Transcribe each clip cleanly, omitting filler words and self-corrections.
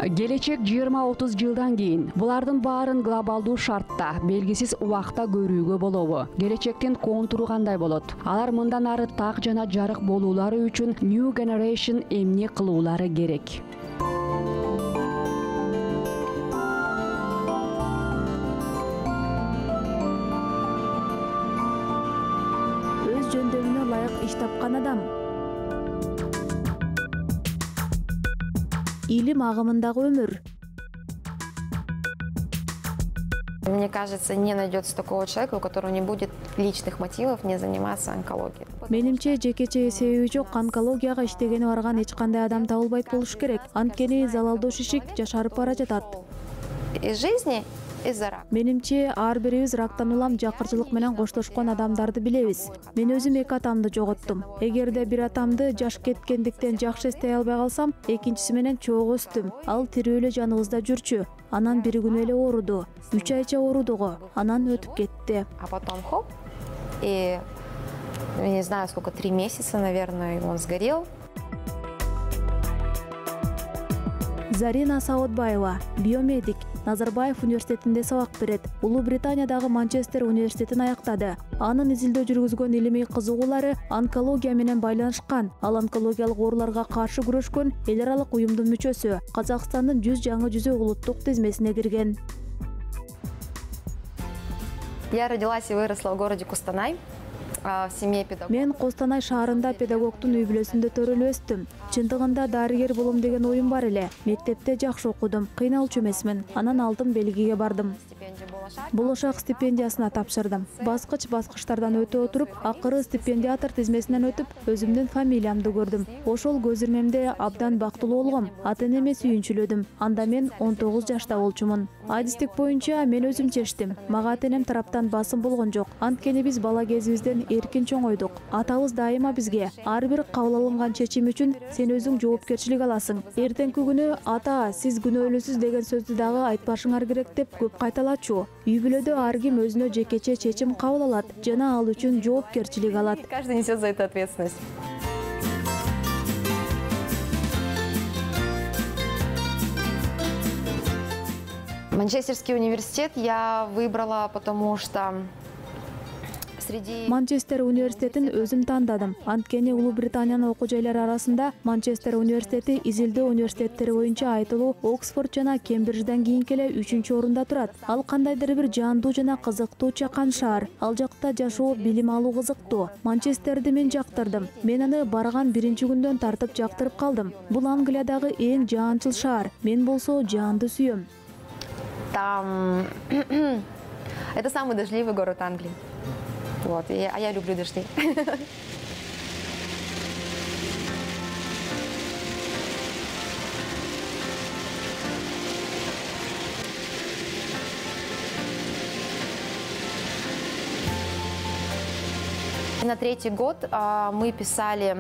Келечек 20-30 жылдан кийин булардын баарын глобалдуу шартта, белгисиз убакта көрүүгө болобу? Келечектин контуру кандай болот? Алар мындан ары так жана жарык болуулары үчүн New Generation эмне кылуулары керек? Өз жөндөмүнө ылайык иш тапкан адам. Илим агымындагы өмүр. Мне кажется, не найдется такого человека, у которого не будет личных мотивов не заниматься онкологией. Менимче, жекече эсеби жок онкологияга иштегени барган эч кандай адам табылбайт болуш керек. Анткени залалдоо шишик жашарып бара жатат. Из жизни из-за рака. Менимче, ар бирибиз рактан улам жакырчылык менен коштошкон адамдарды билебиз. Мен өзүм 2 атамды жоготтум. Эгерде бир атамды жаш кеткендиктен жакшы эстей албай калсам, экинчиси менен чогуу өстүм. Ал тирүү эле жаныбызда жүрчү. Анан бир күнү эле ооруду. 3 айча оорудуго. Анан өтүп кетти. А потом хоп, и я не знаю, сколько, 3 месяца, наверное, он сгорел. Зарина Саудбаева, биомедик, Назарбаев университетинде сабак берет. Улуу Британиядагы Манчестер университетин аяктады. Анын изилдөө жүргүзгөн илимий кызыгуулары онкология менен байланышкан. Ал онкологиялык ооруларга каршы күрөшкөн эл аралык уюмдун мүчөсү. Казакстандын 100 жаңы жүзү улуттук тизмесине кирген. Я родилась и выросла в городе Кустанай. В семье педагогов. Мен Костанай шаарында педагогтун үй бүлөсүндө төрөлүп өстүм. Чындыгында дарыгер болом деген оюм бар эле. Мектепте жакшы окудум, кыйналчу эмесмин. Анан алтын белгиге бардым. Болошак стипендиясына тапшырдым. Баскыч-баскычтардан өтө отуруп, акыры стипендиатор тизмесинен өтүп, өзүмдүн фамилиямды көрдүм. Ошол көз ирмемде абдан бактылуу болгом. Ата-энеме сүйүнчүлөдүм. Анда мен 19 жашта болчумун. Адистик боюнча мен өзүм чечтим. Мага ата-энем тараптан басым болгон жок. Анткени биз бала кезибизден эркин чоңойдук. Атабыз дайыма бизге ар бир кабыл алынган чечим үчүн сен өзүң жоопкерчилик аласың. Эртеңки күнү ата, сиз күнөөлүүсүз деген сөздү дагы айтпашыңар керек деп көп кайталачу. Үй бүлөдө ар ким өзүнө жекече чечим кабыл алат жана ал үчүн жоопкерчилик алат. Каждый несет за это ответственность. Манчестерский университет я выбрала, потому что Манчестер университетин өзүм тандадым. Анткени Улуу Британиянын окуу жайлары арасында Манчестер университети изилдөө университеттери боюнча айтылуу Оксфорд жана Кембриджден кийинки эле 3-орунда турат. Ал кандайдыр бир жандуу жана кызыктуу чакан шаар. Ал жакта жашоо, билим алуу кызыктуу. Манчестерди мен жактырдым. Мен аны барган 1-күндөн тартып жактырып калдым. Бул Англиядагы эң жаанчыл шаар. Мен болсо жаанды сүйөм. Там это самый дождливый город Англии. Вот, а я люблю дожди. На 3-й год мы писали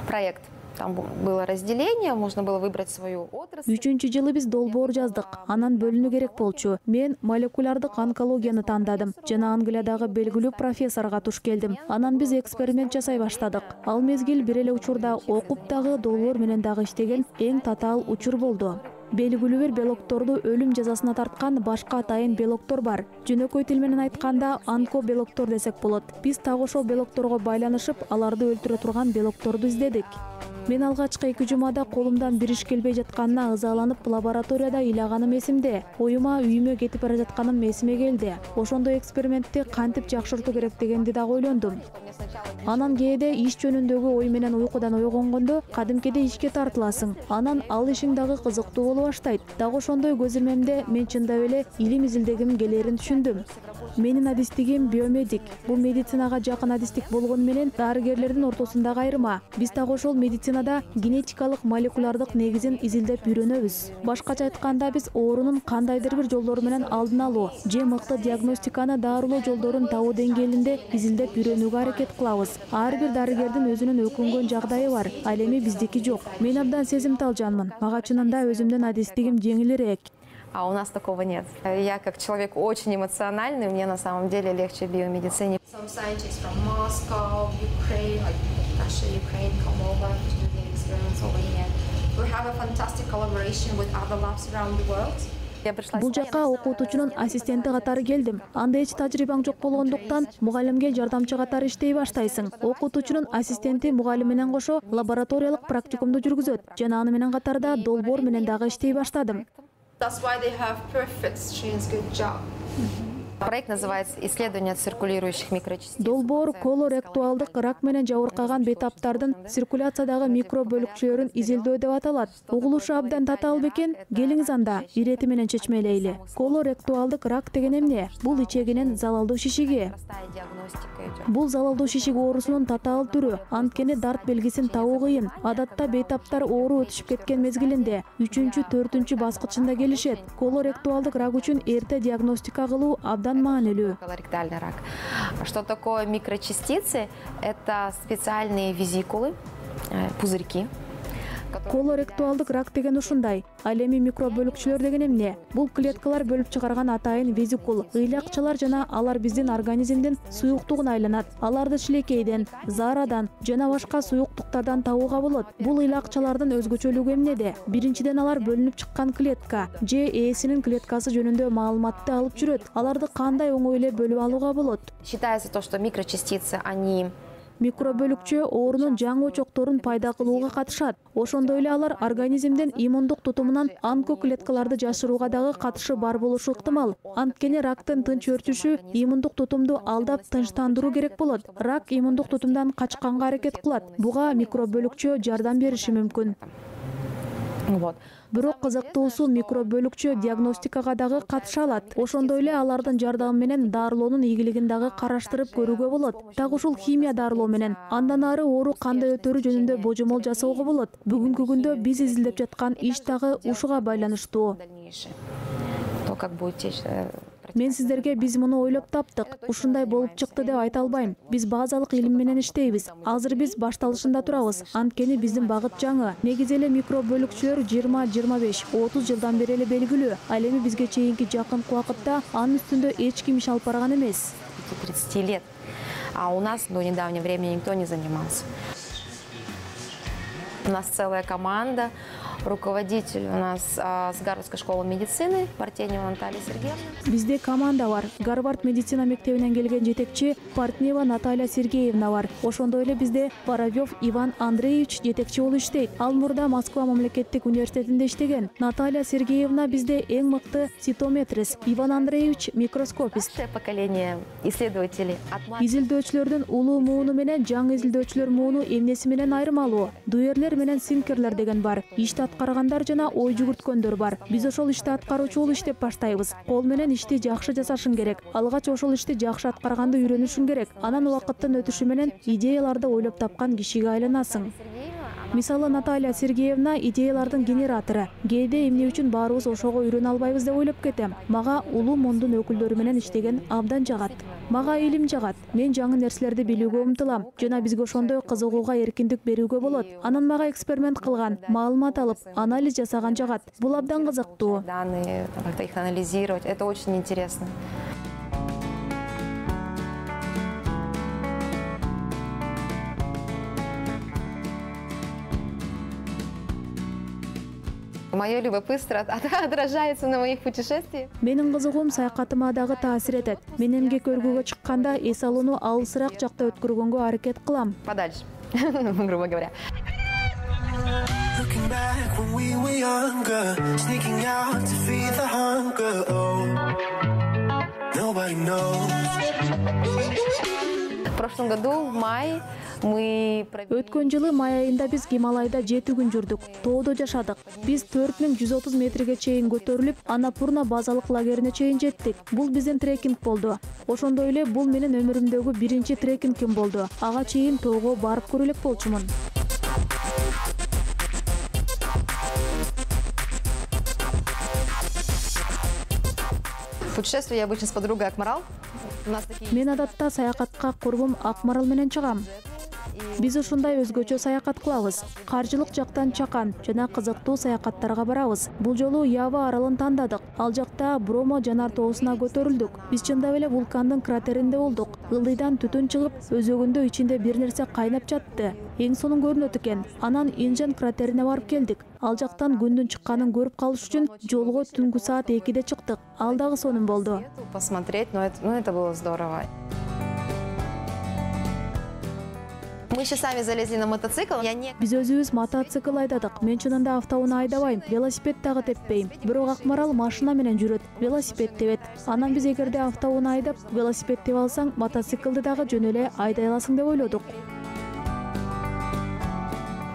проект. Там было разделение, можно было выбрать свою отрасль. 3-жылы биз долбоор жаздык. Анан бөлүнүү керек болчу. Мен молекулярдык онкологияны тандадым жана Англиядагы белгилүү профессорго туш келдим. Анан биз эксперимент жасай баштадык. Ал мезгил бир эле учурда окуп дагы долбоор менен дагы иштеген эң татаал учур болду. Белгилүү бир белокторду өлүм жазасына тарткан башка атайын белоктор бар. Жөнөкөй тил менен айтканда онкобелоктор десек болот. Биз так ошол белокторго байланышып, аларды өлтүрө турган белокторду издедик. Мен алгачкы 2 жумада колумдан бир иш келбей жатканына ызаланып лабораторияда ыйлаганым эсимде. Оюма үйүмө кетип бара жатканым эсиме келди. Ошондой экспериментти кантип жакшыртуу керек дегенди дагы ойлондум. Анан кээде иш жөнүндөгү ой менен уйкудан ойгонгондо кадимкиде ишке тартыласың. Анан ал ишиң дагы кызыктуу боло баштайт. Дагы ошондой көз ирмемде мен чындап эле илим изилдегим келерин түшүндүм. Менин адистигим биомедик. Бул медицинага жакын адистик болгону менен дарыгерлердин ортосундагы айырма. Биз так ошол медицинада генетикалык молекулярдык негизин изилдеп үйрөнөбүз. Башкача айтканда биз оорунун кандайдыр бир жолдору менен алдын алуу же мыкты диагностиканы дарылоо жолдорун табуу деңгээлинде изилдеп үйрөнүүгө аракет кылабыз. Ар бир дарыгердин өзүнүн өкүнгөн жагдайы бар. Ал эми биздики жок. Мен абдан сезимтал жанмын. Мага чынында өзүмдүн адистигим жеңилирээк. А у нас такого нет. Я как человек очень эмоциональный, мне на самом деле легче в биомедицине. Some scientists from Moscow, Ukraine, like Russia, Ukraine, come over to do the experiments over here. We have a fantastic collaboration with other labs around the world. Бул жакка окутуучунун ассистенти катары келдим. Анда эч тажрыйбаң жок болгондуктан мугалимге жардамчы катары иштей баштайсың. Окутуучунун ассистенти мугалим менен кошо лабораториялык практикумду жүргүзөт. Жана аны менен катарда долбоор менен дагы иштей баштадым. That's why they have perfect students, good job. Проект называется «Исследование циркулирующих микрочастиц». Долбоор колоректуалдык рак менен жабыркаган бейтаптардын циркуляциядагы микробөлүкчөлөрүн изилдөө деп аталат. Угулушу абдан татаал бекен? Келиңиз анда ирети менен чечмелейли. Колоректуалдык рак деген эмне? Бул ичегинин залалдуу шишиги. Бул залалдуу шишик оорусунун татаал түрү. Анткени дарт белгисин табуу кыйын. Адатта бейтаптар оору өтүшүп кеткен мезгилинде 3-4 баскычында келишет. Колоректуалдык рак үчүн эрте диагностика кылуу абдан маанилүү. Колоректальный рак. Что такое микрочастицы? Это специальные визикулы, пузырьки. Колоректуалдык рак деген ушундай. Ал эми микробөлүкчөлөр деген эмне? Бул клеткалар бөлүп чыгарган атайын визикул, ыйлакчалар жана алар биздин организмдин суюктугун айланат. Аларды шилекейден, заарадан жана башка суюктуктардан табууга болот. Бул ыйлакчалардын өзгөчөлүгү эмнеде? Биринчиден алар бөлүнүп чыккан клетка же ээсинин клеткасы жөнүндө маалыматты алып жүрөт. Аларды кандай оңой эле бөлүп алууга болот? Считается то, что микрочастицы, они Микробөлүкчө оорунун жаңы очокторун пайда кылууга катышат. Ошондой эле алар организмдин иммундук тутумунан онкоклеткаларды жашырууга дагы катышы бар болушу ыктымал. Анткени рактын тынч өрчүшү иммундук тутумду алдап тынчтандыруу керек болот. Рак иммундук тутумдан качканга аракет кылат. Буга микробөлүкчө жардам бериши мүмкүн. Бирок кызыктуусу микробөлүкчө диагностикага дагы катыша алат. Ошондой эле алардын жардамы менен дарылоонун ийгилигин дагы караштырып көрүүгө болот. Так ушул химия дарылоо менен андан ары оору кандай өтөрү жөнүндө божомол жасоого болот. Бүгүнкү күндө биз изилдеп жаткан иш дагы ушуга байланыштуу. Мен сиздерге биз муну ойлоп таптык, ушундай болуп чыкты деп айта албайм. Биз базалык илим менен иштейбиз. Азыр биз башталышында турабыз. Анткени биздин багыт жаңы. Негизи эле микробөлүкчөлөр 20-25-30 жылдан бери эле белгилүү. Ал эми бизге чейинки жакынкы убакытта анын үстүндө эч ким иш алып барган эмес. 30 лет. А у нас до недавнего времени никто не занимался. У нас целая команда. Руководитель у нас с Гарвардской школы медицины, Партенева Наталья Сергеевна. Бизде команда бар. Гарвард медицина мектебинен келген жетекчи Партенева Наталья Сергеевна бар. Ошондой эле бизде Воробьев Иван Андреевич жетекчи болуп иштейт. Ал мурда Москва мамлекеттик университетинде иштеген. Наталья Сергеевна бизде эң мыкты цитометрист, Иван Андреевич микроскопист. Поколение исследователей. Изилдөөчүлөрдүн улуу мууну менен жаңы изилдөөчүлөр мууну эмнеси менен айырмалуу? Дуэрлер менен синкерлер деген бар. Ишти аткаргандар жана ой жүгүрткөндөр бар. Биз ошол ишти аткаруучу болуп иштеп баштайбыз. Кол менен ишти жакшы жасашың керек. Алгач ошол ишти жакшы аткарганды үйрөнүшүң керек. Анан убакыттын өтүшү менен идеяларды ойлоп тапкан кишиге айланасың. Мисалы Наталья Сергеевна идеялардын генератору. Кээде эмне үчүн баарыбыз ошого үйрөнө албайбыз деп ойлоп кетем. Мага улуу мондун өкүлдөрү менен иштеген абдан жагат. Мага илим жагат. Мен жаңы нерселерди билүүгө умтулам. Жана бизге ошондой кызыгууга эркиндик берүүгө болот. Анан мага эксперимент кылган, маалымат алып, анализ жасаган жагат. Бул абдан кызыктуу. Данные, как-то их анализировать, это очень интересно. Мое любопытство отражается на моих путешествиях. Менин кызыгуум саякатыма дагы таасир этет. Мен эмгек өргүүгө чыкканда эс алууну алысыраак жакта өткөргөнгө аракет кылам. Подальше, грубо говоря. В прошлом году, в мае, Өткөн жылы май айында биз Гималайда 7 күн жүрдүк. Тоодо жашадык. Биз 4130 метрге чейин көтөрүлүп, Анапурна базалык лагерине чейин жеттик. Бул биздин трекинг болду. Ошондой эле бул менин өмүрүмдөгү биринчи трекингим болду. Ага чейин тоого барып көрө элек болчумун. Путешествую я обычно с подругой Акмарал. Мен адатта саякатка курбум Акмарал менен чыгам. Биз ушундай өзгөчө саякат кылабыз. Каржылык жактан чакан жана кызыктуу саякаттарга барабыз. Бул жолу Ява аралын тандадык. Ал жакта Бромо жанар тоосуна көтөрүлдүк. Биз чындап эле вулкандын кратеринде болдук. Ылдыйдан түтүн чыгып, өзөгүндө ичинде бир нерсе кайнап жатты. Эң сонун көрүнөт экен. Анан Инжен кратерине барып келдик. Ал жактан күндүн чыкканын көрүп калыш үчүн жолго түнкү саат 2-де чыктык. Ал дагы сонун болду. Посмотреть, но это было здорово. Мы еще сами залезли на мотоцикл. Биз өзүбүз мотоцикл айдадык. Мен чынында автоунаа айдабайм, велосипед дагы теппейм. Бирок Акмарал машина менен жүрөт, велосипед тебет. Анан биз эгерде автоунаа айдап, велосипед тебе алсаң, мотоциклды дагы жөн эле айдай аласың деп ойлодук.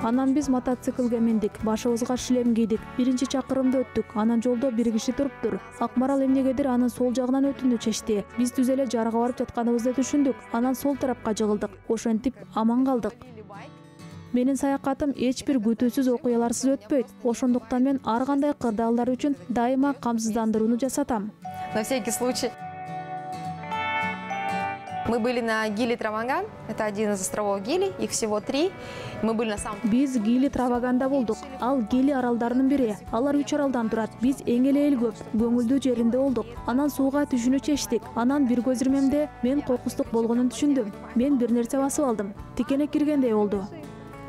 Анан биз мотоциклге миндик, башыбызга шлем кийдик. Биринчи чакырымды өттүк. Анан жолдо бир киши туруптур. Акмарал эмнегедир анын сол жагынан өтүүнү чечти. Биз түз эле жарга барып жатканыбызды түшүндүк. Анан сол тарапка жыгылдык. Ошентип аман калдык. Менин саякатым эч бир күтүүсүз окуяларсыз өтпөйт. Ошондуктан мен ар кандай кырдаалдар үчүн дайыма камсыздандырууну жасатам. На всякий случай. Мы были на Гили Траваган, это один из островов Гили, их всего 3. Мы были на самом... Биз Гили Траваганда болдук. Ал Гили аралдарынын бири. Алар 3 аралдан турат. Биз эң эле эл көп, көңүлдүү жеринде болдук. Анан сууга түшүүнү чечтик. Анан бир көзүрмемде мен кокустук болгонун түшүндүм. Мен бир нерсе басып алдым. Тикенек киргендей болду.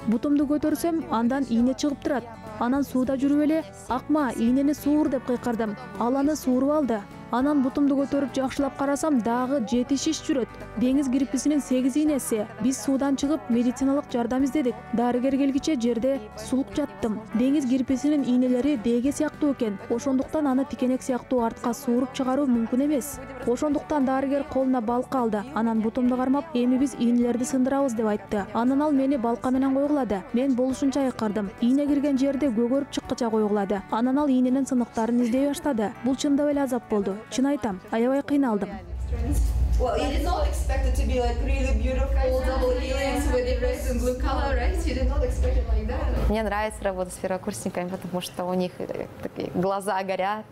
Бутумду көтөрсөм, андан ийне чыгып турат. Анан сууда жүрүп эле, "Акма, ийнени суур" деп кыйкырдым. Ал аны сууруп алды. Анан бутумду көтөрүп жакшылап карасам, дагы 7 шиш жүрөт. Деңиз грипписинин 8 ийнеси. Биз суудан чыгып медициналык жардам издедик. Дарыгер келгиче жерде сулук жаттым. Деңиз грипписинин ийнелери деге сыяктуу экен. Ошондуктан аны тикенек сыяктуу артка сууруп чыгаруу мүмкүн эмес. Ошондуктан дарыгер колуна балка алды. Анан бутумду кармап, "Эми биз ийнелерди сындырабыз" деп айтты. Анан ал мени балка менен койгулады. Мен болушунча айкырдым. Ийне кирген жерди көгөрүп чыккыча койгулады. Анан ал ийненин сыныктарын издей баштады. Бул чындап эле азап болду. Чын айтам, аябай кыйналдым. Well, you did not expect it to be like really beautiful double helix with the red and blue color, right? You did not expect it like that. Мне нравится работать с первокурсниками, потому что у них такие глаза горят,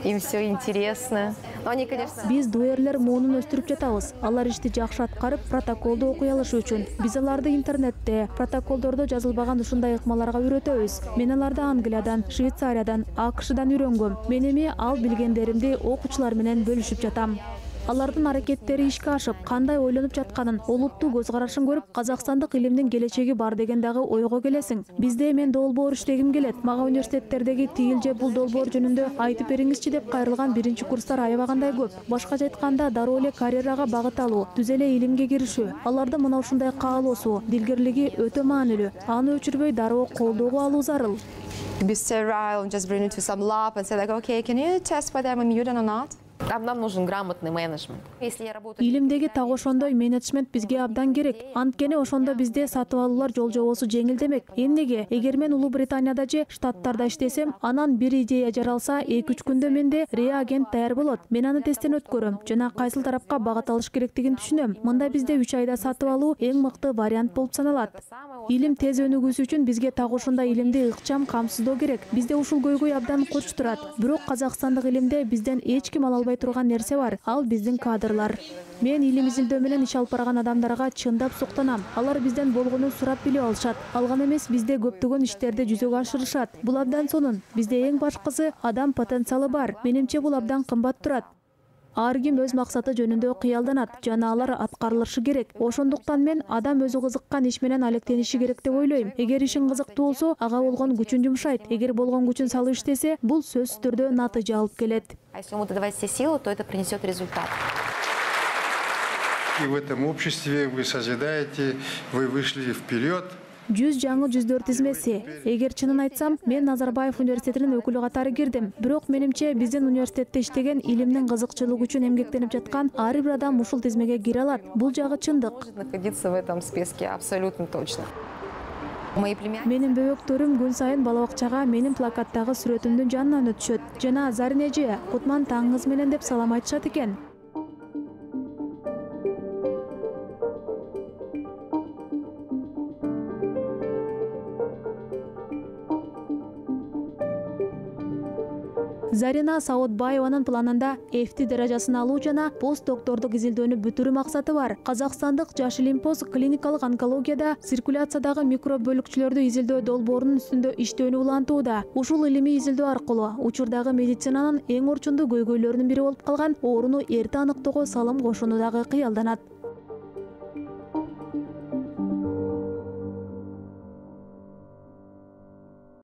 им все интересно. Но они, конечно... Биз дуэрлер моонун өстүрүп жатабыз. Алар ишти жакшы аткарып, протоколду окуй алышы үчүн. Биз аларды интернетте, протоколдордо жазылбаган ушундай ыкмаларга үйрөтөбүз. Мен аларды Англиядан, Швейцариядан, АКШдан үйрөнгөм. Мен эми ал билгендеримди окуучулар менен бөлүшүп жатам. Алардын аракеттери ишке ашып, кандай ойлонуп жатканын, олуттуу көз карашын көрүп, Казакстандык илимдин келечеги бар деген дагы ойго келесиң. Бизде мен долбоор иштегим келет. Мага университеттердеги тигил же бул долбоор жөнүндө айтып бериңизчи деп кайрылган биринчи курстар аябагандай көп. Башкача айтканда, дароо эле карьерага багыт алуу, түз эле илимге киришүү. Алардын мына ушундай каалоосу, дилгерлиги өтө маанилүү. Аны өчүрбөй дароо колдоого алуу зарыл. Be sterile and just bring it to some lab and say like, okay, can you test whether I'm immune or not? Нам нужен грамотный менеджмент. Если я работаю... Илимдеги так ошондой менеджмент бизге абдан керек. Анткени ошондо бизде сатып алуулар жол жобосу жеңилдемек. Эмнеге? Эгер мен Улуу Британияда же Штаттарда иштесем, анан бир идея жаралса, 2-3 күндө менде реагент даяр болот. Мен аны тесттен өткөрөм жана кайсыл тарапка багыт алыш керектигин түшүнөм. Мында бизде 3 айда сатып алуу эң мыкты вариант болуп саналат. Илим тез өнүгүүсү үчүн бизге так ошондой илимди ыкчам камсыздоо керек. Бизде ушул көйгөй абдан коч турат. Бирок Казакстандык илимде бизден эч ким ала албай турган нерсе бар. Ал биздин кадрлар. Мен илим изилдөө менен иш алып барган адамдарга чындап суктанам. Алар бизден болгонун сурап билип алышат. Алган эмес, бизде көптөгөн иштерди жүзөгө ашырышат. Бул абдан сонун. Бизде эң башкысы адам потенциалы бар. Менимче бул абдан кымбат турат. Ар ким өз максаты жөнүндө кыялданат жана алар аткарылышы керек. Ошондуктан мен адам өзү кызыккан иш менен алектениши керек деп ойлойм. Эгер ишин кызыктуу болсо, ага болгон күчүн жумшайт. Эгер болгон күчүн салып иштесе, бул сөзсүз түрдө натыйжа алып келет. А если ему давать все силы, то это принесет результат. И в этом обществе вы созидаете, вы вышли вперед. 100 жаңы жүздөр тизмеси. Эгер чынын айтсам, мен Назарбаев университетинин өкүлү катары кирдим. Бирок менимче биздин университетте иштеген илимдин кызыкчылыгы үчүн эмгектенип жаткан ар бир адам ушул тизмеге кире алат. Бул жагы чындык. Находиться в этом списке абсолютно точно. Менин бөбөктөрүм күн сайын бала бакчага менин плакаттагы сүрөтүмдүн жанынан өтүшөт. Жана Зарин эже, кутман таңыңыз менен деп салам айтышат экен. Зарина Саудбаеванын планында FT даражасын алуу жана пост доктордук изилдөөнү бүтүрүү максаты бар. Казакстандык Жаш Илимпоз клиникалык онкологияда циркуляциядагы микроб бөлүкчүлөрдү изилдөө долбоорунун үстүндө иштөөнү улантууда. Ушул илимий изилдөө аркылуу учурдагы медицинанын эң орчундуу көйгөйлөрүнүн бири болуп калган ооруну эрте аныктоого салым кошууну дагы кыялданат.